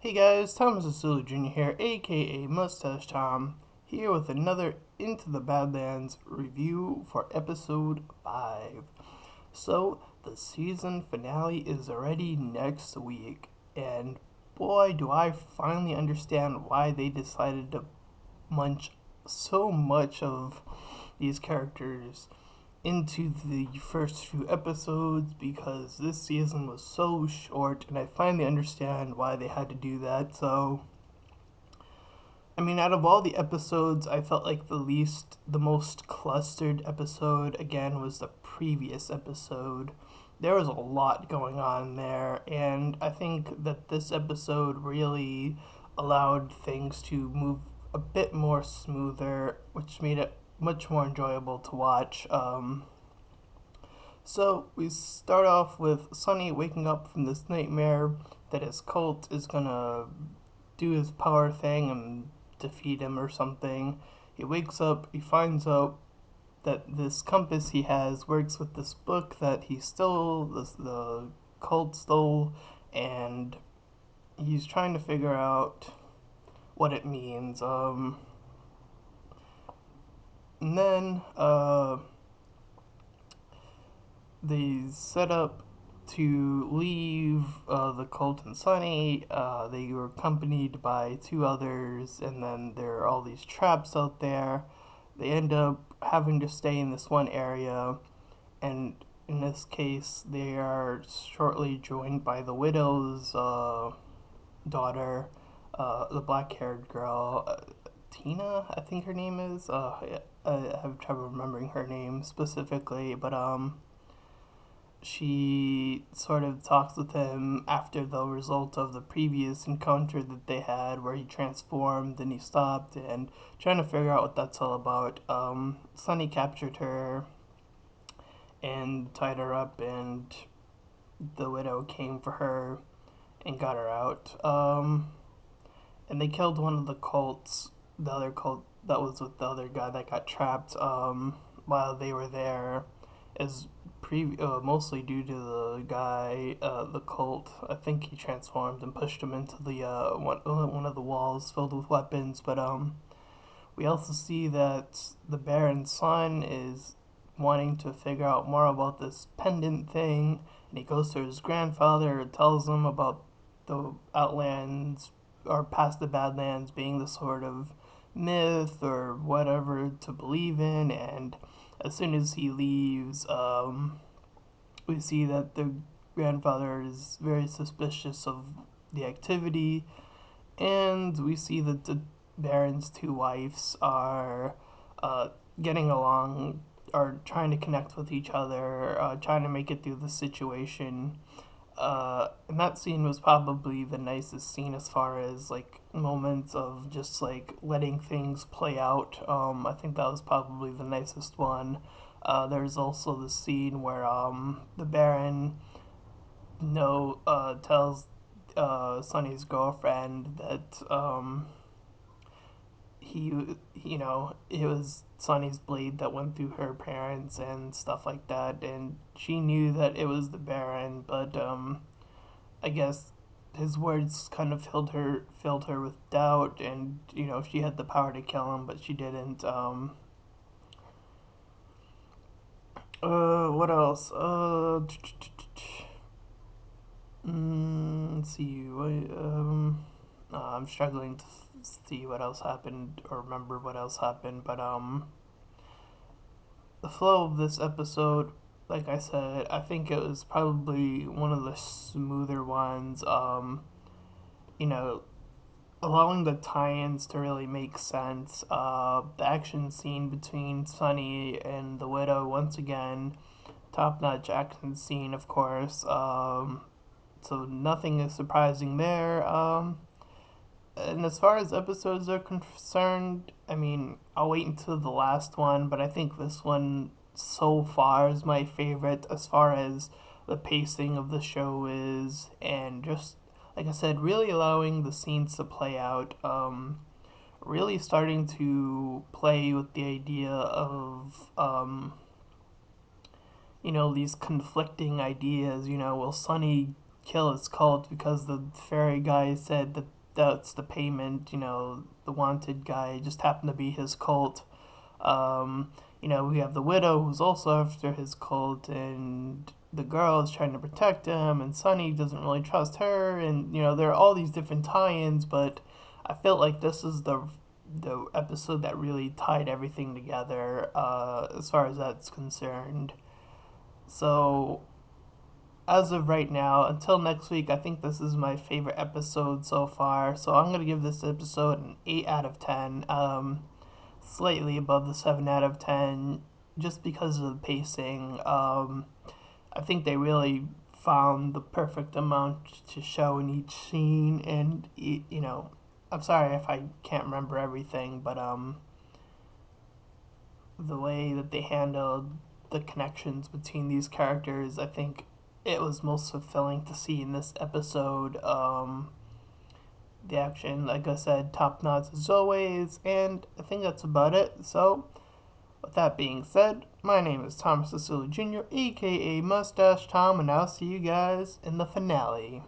Hey guys, Thomas Asulu Jr. here, aka Mustached Tom, here with another Into the Badlands review for episode 5. So, the season finale is already next week, and boy, do I finally understand why they decided to munch so much of these characters into the first few episodes because this season was so short, and I finally understand why they had to do that. So, I mean, out of all the episodes, I felt like the most clustered episode again was the previous episode. There was a lot going on there, and I think that this episode really allowed things to move a bit more smoother, which made it much more enjoyable to watch. So we start off with Sonny waking up from this nightmare that his cult is gonna do his power thing and defeat him or something. He wakes up, he finds out that this compass he has works with this book that he stole, the cult stole, and he's trying to figure out what it means. And then they set up to leave the Colt and Sunny. They were accompanied by two others, and then there are all these traps out there. They end up having to stay in this one area, and in this case, they are shortly joined by the widow's daughter, the black-haired girl, Tina, I think her name is. I have trouble remembering her name specifically, but she sort of talks with him after the result of the previous encounter that they had where he transformed and he stopped and trying to figure out what that's all about. Sunny captured her and tied her up, and the widow came for her and got her out. And they killed one of the cults, the other cult that was with the other guy that got trapped while they were there, as mostly due to the guy, the cult. I think he transformed and pushed him into the one of the walls filled with weapons. But we also see that the Baron's son is wanting to figure out more about this pendant thing, and he goes to his grandfather and tells him about the Outlands or past the Badlands being the sort of myth or whatever to believe in. And as soon as he leaves, we see that the grandfather is very suspicious of the activity, and we see that the Baron's two wives are uh, getting along, are trying to connect with each other, trying to make it through the situation. And that scene was probably the nicest scene as far as like moments of just like letting things play out. I think that was probably the nicest one. There's also the scene where the Baron tells Sonny's girlfriend that he it was Sonny's blade that went through her parents and stuff like that, and she knew that it was the Baron, but I guess his words kind of filled her with doubt, and she had the power to kill him, but she didn't. What else? Let's see. I'm struggling to see what else happened or remember what else happened, but the flow of this episode, like I said, I think it was probably one of the smoother ones. You know, allowing the tie-ins to really make sense. The action scene between Sunny and the Widow, once again, top-notch action scene, of course. So nothing is surprising there. And as far as episodes are concerned, I mean, I'll wait until the last one, but I think this one so far is my favorite as far as the pacing of the show is, and just like I said, really allowing the scenes to play out. Really starting to play with the idea of these conflicting ideas. Will Sunny kill his cult because the fairy guy said that that's the payment. The wanted guy just happened to be his cult. Um, we have the widow who's also after his cult, and the girl is trying to protect him, and Sunny doesn't really trust her, and there are all these different tie-ins, but I felt like this is the episode that really tied everything together as far as that's concerned. So as of right now, until next week, I think this is my favorite episode so far. So I'm gonna give this episode an 8 out of 10. Slightly above the 7 out of 10, just because of the pacing. I think they really found the perfect amount to show in each scene, and I'm sorry if I can't remember everything, but the way that they handled the connections between these characters, I think it was most fulfilling to see in this episode. The action, like I said, top notch as always, and I think that's about it. So, with that being said, my name is Thomas Cecily Jr., aka Mustache Tom, and I'll see you guys in the finale.